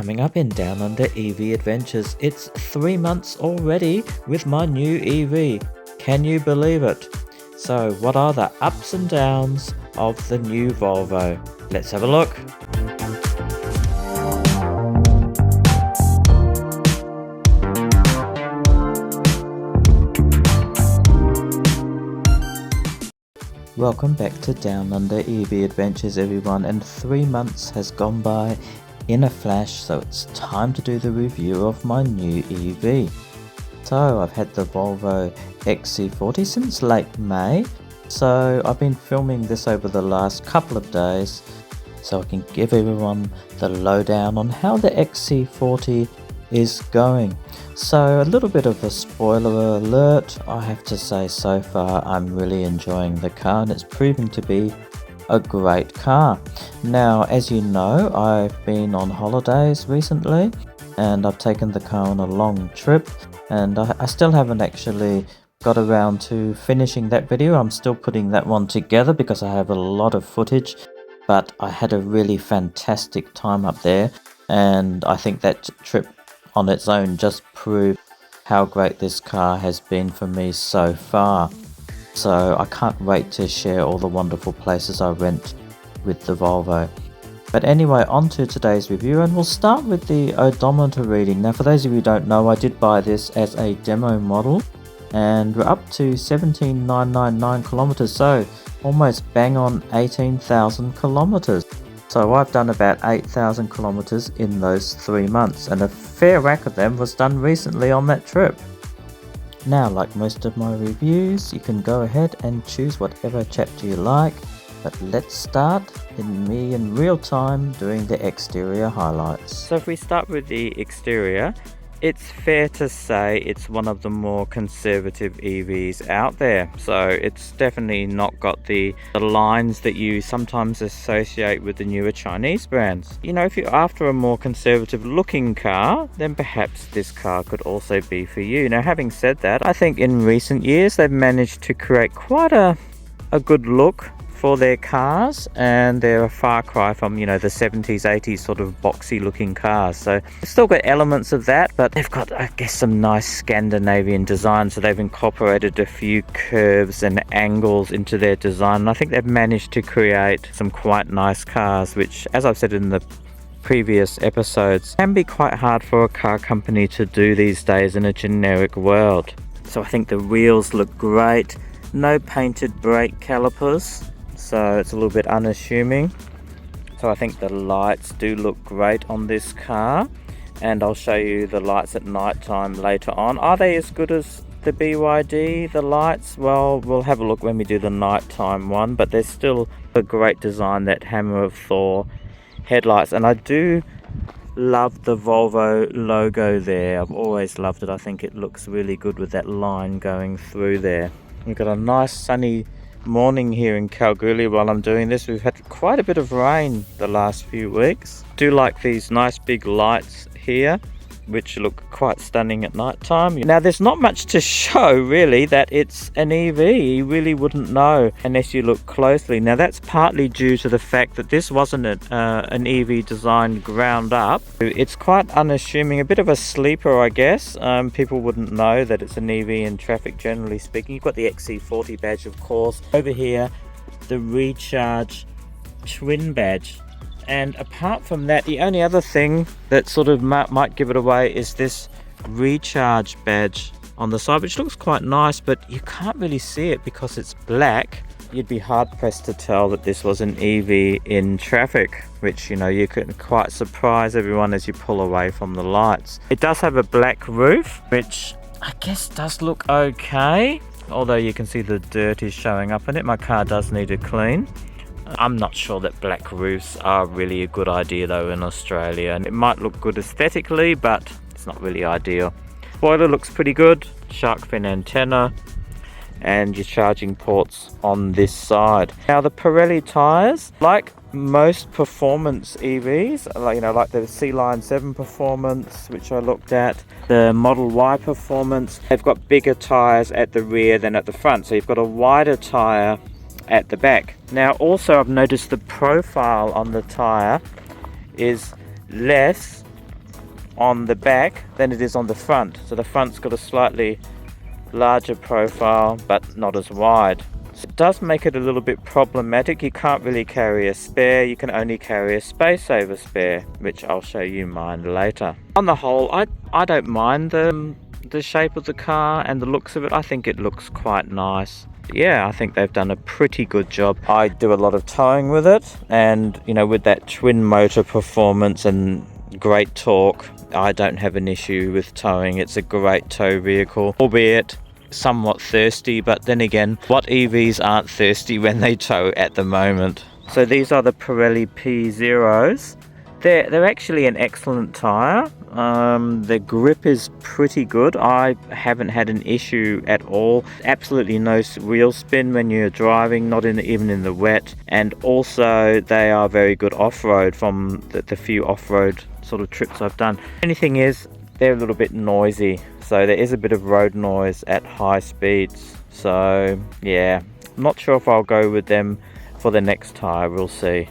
Coming up in Down Under EV Adventures, it's 3 months already with my new EV. Can you believe it? So what are the ups and downs of the new Volvo? Let's have a look. Welcome back to Down Under EV Adventures, everyone, and 3 months has gone by in a flash, so it's time to do the review of my new EV. So I've had the Volvo XC40 since late May, so I've been filming this over the last couple of days so I can give everyone the lowdown on how the XC40 is going. So a little bit of a spoiler alert, I have to say so far I'm really enjoying the car and it's proving to be a great car. Now, as you know, I've been on holidays recently and I've taken the car on a long trip, and I still haven't actually got around to finishing that video. I'm still putting that one together because I have a lot of footage, but I had a really fantastic time up there, and I think that trip on its own just proved how great this car has been for me so far. So I can't wait to share all the wonderful places I went with the Volvo. But anyway, on to today's review, and we'll start with the odometer reading. Now, for those of you who don't know, I did buy this as a demo model, and we're up to 17,999 kilometers, so almost bang on 18,000 kilometers. So I've done about 8,000 kilometers in those 3 months, and a fair whack of them was done recently on that trip. Now, like most of my reviews, you can go ahead and choose whatever chapter you like, but let's start in me in real time doing the exterior highlights. So if we start with the exterior, it's fair to say it's one of the more conservative EVs out there. So it's definitely not got the lines that you sometimes associate with the newer Chinese brands. You know, if you're after a more conservative looking car, then perhaps this car could also be for you. Now, having said that, I think in recent years they've managed to create quite a good look for their cars, and they're a far cry from, you know, the 70s 80s sort of boxy looking cars. So they've still got elements of that, but they've got, I guess, some nice Scandinavian design. So they've incorporated a few curves and angles into their design, and I think they've managed to create some quite nice cars, which, as I've said in the previous episodes, can be quite hard for a car company to do these days in a generic world. So I think the wheels look great, no painted brake calipers, so it's a little bit unassuming. So I think the lights do look great on this car, and I'll show you the lights at night time later on. Are they as good as the BYD, the lights? Well, we'll have a look when we do the nighttime one, but there's still a great design, that Hammer of Thor headlights, and I do love the Volvo logo there. I've always loved it. I think it looks really good with that line going through there. We've got a nice sunny morning here in Kalgoorlie while I'm doing this. We've had quite a bit of rain the last few weeks. Do like these nice big lights here, which look quite stunning at night time. Now, there's not much to show really that it's an EV. You really wouldn't know unless you look closely. Now, that's partly due to the fact that this wasn't an EV designed ground up. It's quite unassuming, a bit of a sleeper, I guess. People wouldn't know that it's an EV in traffic, generally speaking. You've got the XC40 badge, of course. Over here, the Recharge twin badge. And apart from that, the only other thing that sort of might give it away is this Recharge badge on the side, which looks quite nice, but you can't really see it because it's black. You'd be hard pressed to tell that this was an EV in traffic, which, you know, you could quite surprise everyone as you pull away from the lights. It does have a black roof, which I guess does look okay, although you can see the dirt is showing up in it. My car does need a clean. I'm not sure that black roofs are really a good idea though in Australia, and it might look good aesthetically, but it's not really ideal. Spoiler looks pretty good, shark fin antenna, and your charging ports on this side. Now, the Pirelli tyres, like most performance EVs, like the C-Line 7 Performance, which I looked at, the Model Y Performance, they've got bigger tyres at the rear than at the front, so you've got a wider tyre at the back. Now, also I've noticed the profile on the tyre is less on the back than it is on the front. So the front's got a slightly larger profile but not as wide. So it does make it a little bit problematic. You can't really carry a spare, you can only carry a space saver spare, which I'll show you mine later. On the whole, I don't mind the shape of the car and the looks of it. I think it looks quite nice. Yeah, I think they've done a pretty good job. I do a lot of towing with it, and you know, with that twin motor performance and great torque, I don't have an issue with towing. It's a great tow vehicle, albeit somewhat thirsty, but then again, what EVs aren't thirsty when they tow at the moment? So these are the Pirelli P0s. They're actually an excellent tyre. The grip is pretty good. I haven't had an issue at all. Absolutely no wheel spin when you're driving, not even in the wet. And also they are very good off-road from the few off-road sort of trips I've done. Only thing is, they're a little bit noisy. So there is a bit of road noise at high speeds. So yeah, I'm not sure if I'll go with them for the next tyre, we'll see.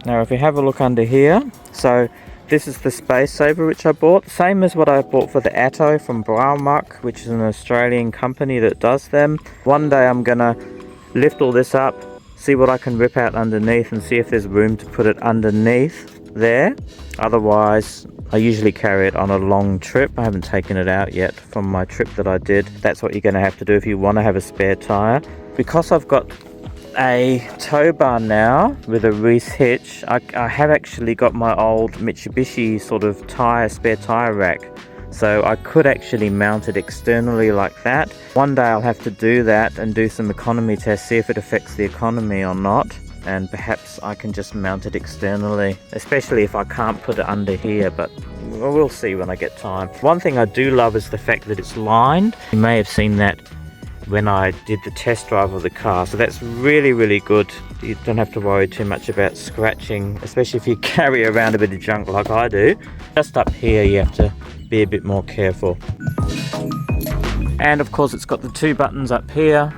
Now if you have a look under here, so this is the space saver which I bought, same as what I bought for the Atto from Braumach, which is an Australian company that does them. One day I'm gonna lift all this up, see what I can rip out underneath and see if there's room to put it underneath there. Otherwise I usually carry it on a long trip. I haven't taken it out yet from my trip that I did. That's what you're going to have to do if you want to have a spare tyre. Because I've got a tow bar now with a Reese hitch, I have actually got my old Mitsubishi sort of spare tyre rack. So I could actually mount it externally like that. One day I'll have to do that and do some economy tests, see if it affects the economy or not. And perhaps I can just mount it externally, especially if I can't put it under here, but we'll see when I get time. One thing I do love is the fact that it's lined. You may have seen that when I did the test drive of the car, so that's really, really good. You don't have to worry too much about scratching, especially if you carry around a bit of junk like I do. Just up here you have to be a bit more careful. And of course it's got the two buttons up here,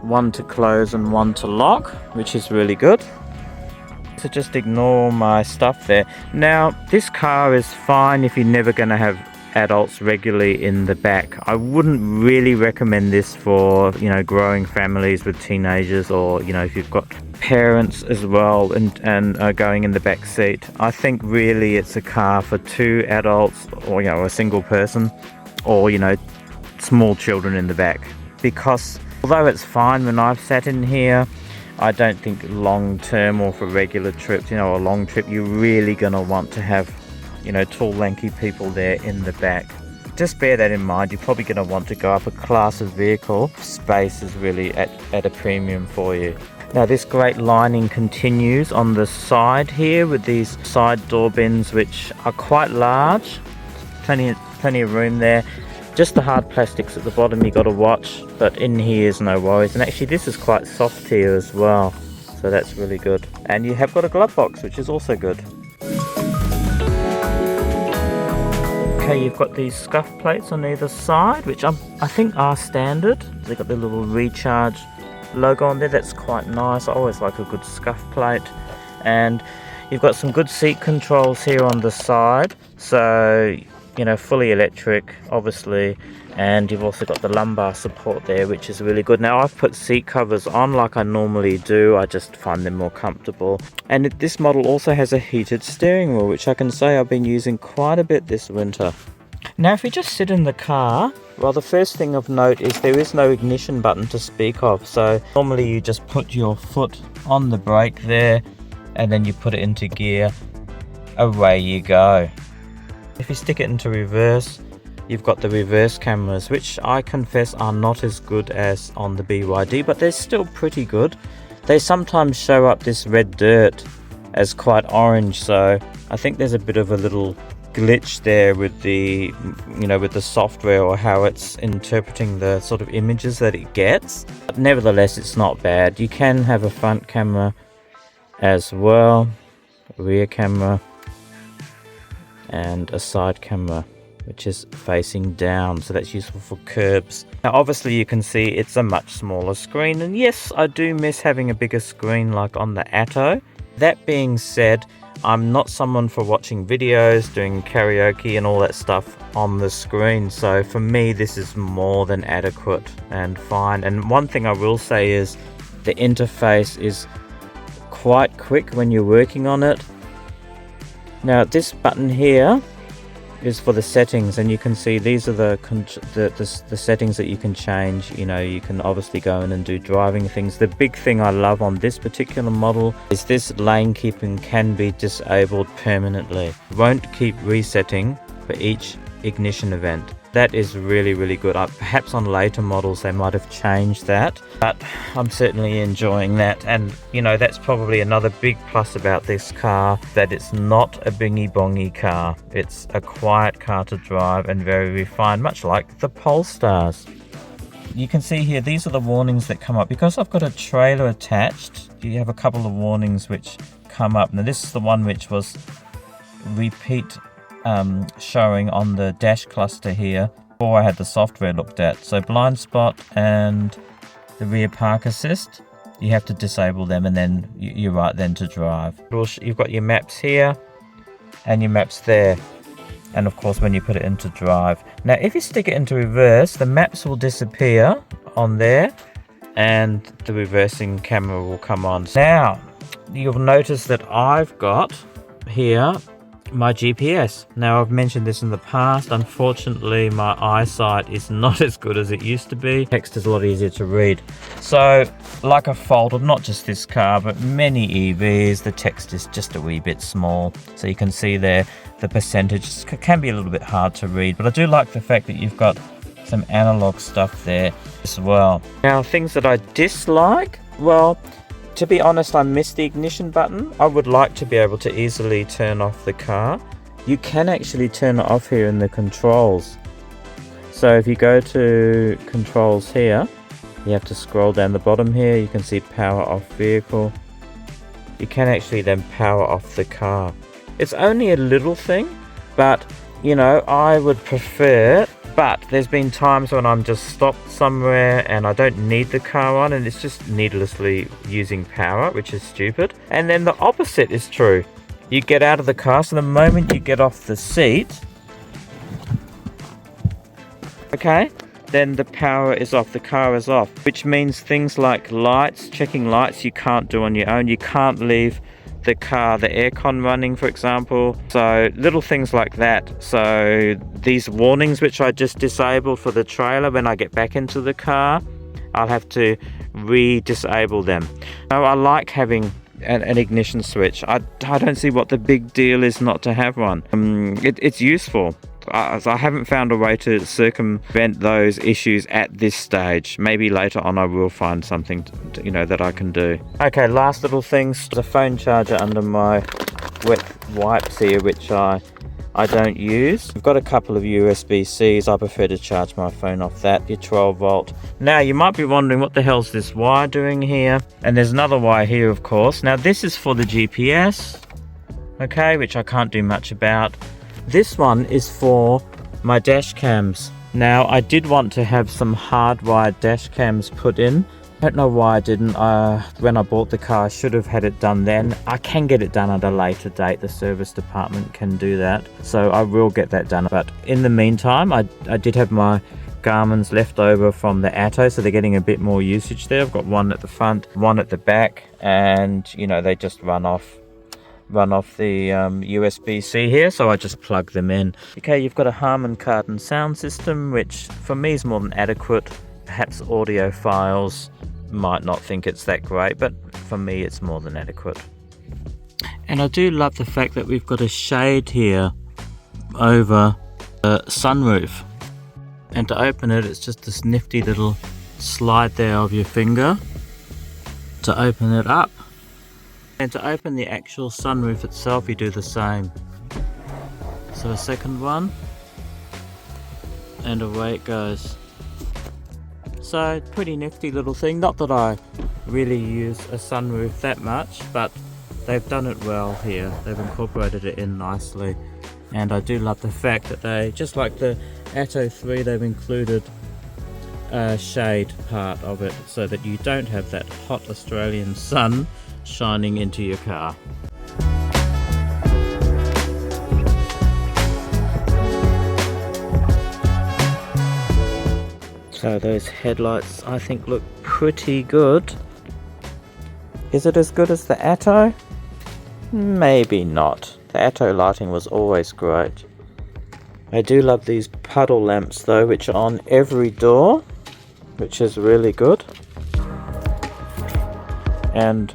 one to close and one to lock, which is really good. So just ignore my stuff there. Now this car is fine if you're never going to have adults regularly in the back. I wouldn't really recommend this for, you know, growing families with teenagers, or, you know, if you've got parents as well and going in the back seat. I think really it's a car for two adults, or, you know, a single person, or, you know, small children in the back. Because although it's fine when I've sat in here, I don't think long term or for regular trips, you know, a long trip, you're really going to want to have, you know, tall lanky people there in the back. Just bear that in mind. You're probably going to want to go up a class of vehicle. Space is really at a premium for you. Now this great lining continues on the side here with these side door bins, which are quite large. Plenty of room there. Just the hard plastics at the bottom you got to watch, but in here is no worries. And actually this is quite soft here as well, so that's really good. And you have got a glove box, which is also good. Okay, you've got these scuff plates on either side, which I think are standard. They've got the little recharge logo on there. That's quite nice. I always like a good scuff plate. And you've got some good seat controls here on the side, so, you know, fully electric obviously, and you've also got the lumbar support there, which is really good. Now I've put seat covers on like I normally do. I just find them more comfortable. And this model also has a heated steering wheel, which I can say I've been using quite a bit this winter. Now if you just sit in the car, well, the first thing of note is there is no ignition button to speak of. So normally you just put your foot on the brake there and then you put it into gear. Away you go. If you stick it into reverse, you've got the reverse cameras, which I confess are not as good as on the BYD, but they're still pretty good. They sometimes show up this red dirt as quite orange, so I think there's a bit of a little glitch there with the, you know, with the software or how it's interpreting the sort of images that it gets. But nevertheless, it's not bad. You can have a front camera as well, a rear camera, and a side camera which is facing down, so that's useful for curbs. Now obviously you can see it's a much smaller screen, and yes, I do miss having a bigger screen like on the Atto, That being said, I'm not someone for watching videos, doing karaoke and all that stuff on the screen, so for me this is more than adequate and fine. And one thing I will say is the interface is quite quick when you're working on it. Now this button here is for the settings, and you can see these are the settings that you can change. You know, you can obviously go in and do driving things. The big thing I love on this particular model is this lane keeping can be disabled permanently. It won't keep resetting for each ignition event. That is really, really good. Perhaps on later models they might have changed that, but I'm certainly enjoying that. And you know, that's probably another big plus about this car, that it's not a bingy bongy car. It's a quiet car to drive and very refined, much like the Polestars. You can see here, these are the warnings that come up. Because I've got a trailer attached, you have a couple of warnings which come up. Now this is the one which was repeat showing on the dash cluster here before I had the software looked at. So blind spot and the rear park assist, you have to disable them, and then you're right then to drive. You've got your maps here and your maps there, and of course when you put it into drive. Now if you stick it into reverse, the maps will disappear on there and the reversing camera will come on. Now you'll notice that I've got here my GPS. Now I've mentioned this in the past, unfortunately my eyesight is not as good as it used to be. Text is a lot easier to read, so like a folded, not just this car but many EVs, the text is just a wee bit small. So you can see there the percentage can be a little bit hard to read, but I do like the fact that you've got some analog stuff there as well. Now things that I dislike, well, to be honest, I missed the ignition button. I would like to be able to easily turn off the car. You can actually turn it off here in the controls. So if you go to controls here, you have to scroll down the bottom here. You can see power off vehicle. You can actually then power off the car. It's only a little thing, but you know, I would prefer. But there's been times when I'm just stopped somewhere and I don't need the car on, and it's just needlessly using power, which is stupid. And then the opposite is true. You get out of the car, so the moment you get off the seat, okay, then the power is off, the car is off, which means things like lights, checking lights, you can't do on your own. You can't leave the car, the aircon running, for example. So little things like that. So these warnings which I just disabled for the trailer, when I get back into the car I'll have to re-disable them. So I like having an ignition switch. I don't see what the big deal is not to have one. It's useful. I haven't found a way to circumvent those issues at this stage. Maybe later on I will find something that I can do. Okay, last little things. The phone charger under my wet wipes here, which I don't use. I've got a couple of USB-Cs. I prefer to charge my phone off that. Your 12 volt. Now you might be wondering, what the hell's this wire doing here? And there's another wire here, of course. Now this is for the GPS, okay, which I can't do much about. This one is for my dash cams. Now I did want to have some hardwired dash cams put in. I don't know why I didn't. When I bought the car I should have had it done then. I can get it done at a later date. The service department can do that, so I will get that done. But in the meantime I did have my Garmin's left over from the Atto, so they're getting a bit more usage there. I've got one at the front, one at the back, and they just run off the USB-C here, so I just plug them in. Okay, you've got a Harman Kardon sound system, which for me is more than adequate. Perhaps audiophiles might not think it's that great, but for me it's more than adequate. And I do love the fact that we've got a shade here over the sunroof, and to open it, it's just this nifty little slide there of your finger to open it up. And to open the actual sunroof itself, you do the same. So a second one, and away it goes. So pretty nifty little thing. Not that I really use a sunroof that much, but they've done it well here. They've incorporated it in nicely, and I do love the fact that they, just like the Atto 3, they've included a shade part of it so that you don't have that hot Australian sun shining into your car. So those headlights I think look pretty good. Is it as good as the Atto? Maybe not. The Atto lighting was always great. I do love these puddle lamps though, which are on every door, which is really good. And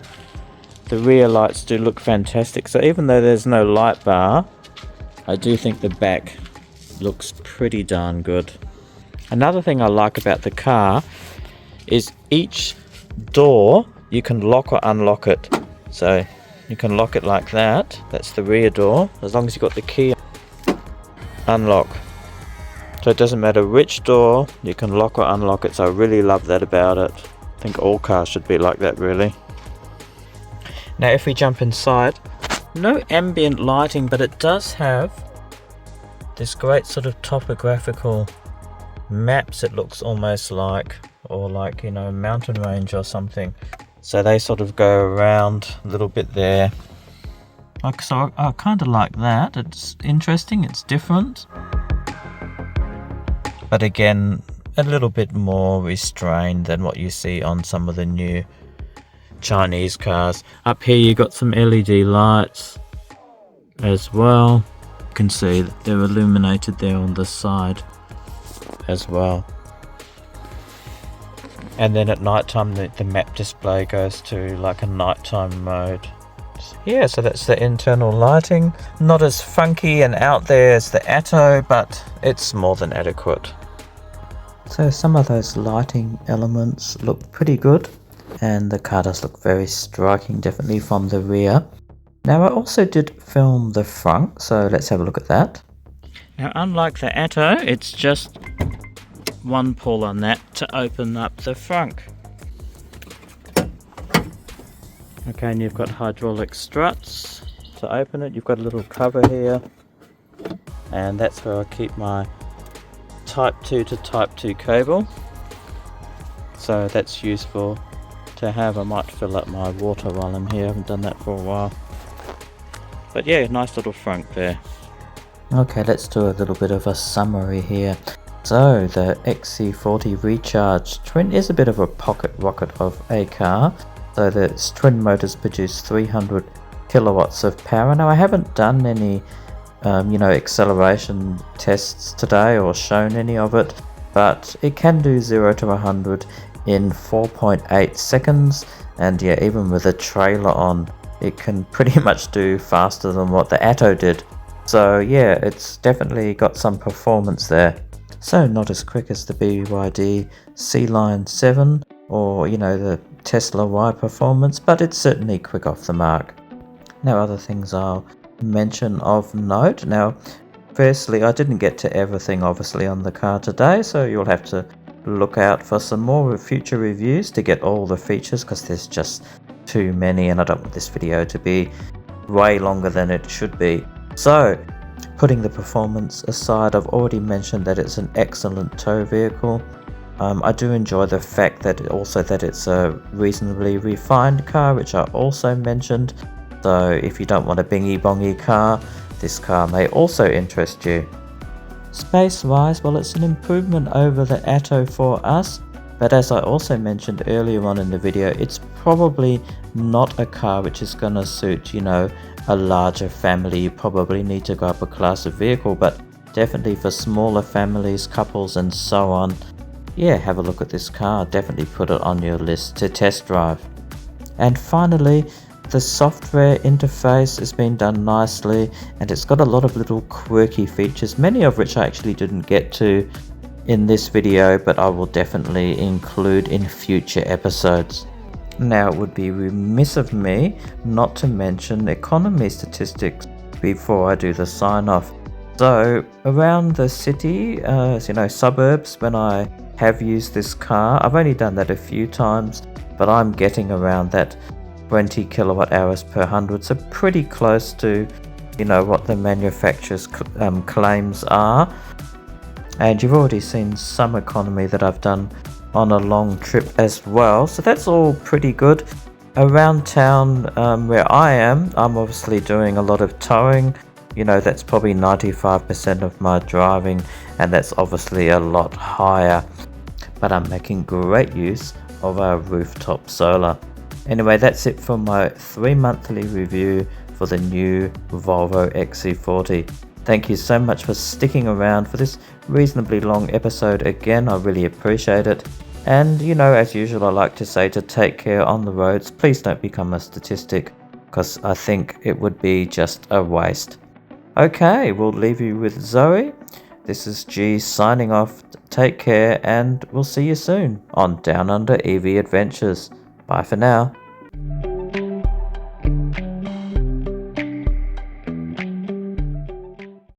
the rear lights do look fantastic. So even though there's no light bar, I do think the back looks pretty darn good. Another thing I like about the car is each door you can lock or unlock it. So you can lock it like that. That's the rear door, as long as you've got the key. Unlock. So it doesn't matter which door, you can lock or unlock it. So I really love that about it. I think all cars should be like that really. Now if we jump inside, no ambient lighting, but it does have this great sort of topographical maps, it looks almost like, or like, you know, mountain range or something. So they sort of go around a little bit there. Like, so I kind of like that. It's interesting, it's different. But again, a little bit more restrained than what you see on some of the new Chinese cars. Up here you got some LED lights as well. You can see that they're illuminated there on the side as well. And then at night time the map display goes to like a nighttime mode. Yeah, so that's the internal lighting. Not as funky and out there as the Atto, but it's more than adequate. So some of those lighting elements look pretty good, and the car does look very striking, definitely from the rear. Now I also did film the front, so let's have a look at that. Now unlike the Atto, it's just one pull on that to open up the frunk. Okay, and you've got hydraulic struts to open it. You've got a little cover here, and that's where I keep my Type 2 to Type 2 cable. So that's useful to have. I might fill up my water while I'm here. I haven't done that for a while. But yeah, nice little frunk there. Okay, let's do a little bit of a summary here. So the XC40 Recharge Twin is a bit of a pocket rocket of a car. So the twin motors produce 300 kilowatts of power. Now I haven't done any acceleration tests today or shown any of it, but it can do 0 to 100 in 4.8 seconds, and yeah, even with a trailer on, it can pretty much do faster than what the Atto did. So yeah, it's definitely got some performance there. So not as quick as the BYD C-Line 7 or the Tesla Y performance, but it's certainly quick off the mark. Now other things I'll mention of note. Now firstly, I didn't get to everything obviously on the car today, so you'll have to look out for some more future reviews to get all the features, because there's just too many and I don't want this video to be way longer than it should be. So putting the performance aside, I've already mentioned that it's an excellent tow vehicle. I do enjoy the fact that it's a reasonably refined car, which I also mentioned. So if you don't want a bingy bongy car, this car may also interest you. Space wise, well, it's an improvement over the Atto for us, but as I also mentioned earlier on in the video, it's probably not a car which is going to suit a larger family. You probably need to go up a class of vehicle, but definitely for smaller families, couples and so on, yeah, have a look at this car. Definitely put it on your list to test drive. And finally, the software interface has been done nicely, and it's got a lot of little quirky features, many of which I actually didn't get to in this video, but I will definitely include in future episodes. Now it would be remiss of me not to mention economy statistics before I do the sign off. So around the city, suburbs, when I have used this car, I've only done that a few times, but I'm getting around that 20 kilowatt hours per 100, so pretty close to what the manufacturer's claims are. And you've already seen some economy that I've done on a long trip as well, so that's all pretty good. Around town where I am, I'm obviously doing a lot of towing. You know, that's probably 95% of my driving, and that's obviously a lot higher. But I'm making great use of our rooftop solar. Anyway, that's it for my 3-monthly review for the new Volvo XC40. Thank you so much for sticking around for this reasonably long episode again. I really appreciate it. And you know, as usual, I like to say to take care on the roads. Please don't become a statistic, because I think it would be just a waste. Okay, we'll leave you with Zoe. This is G signing off. Take care, and we'll see you soon on Down Under EV Adventures. Bye for now.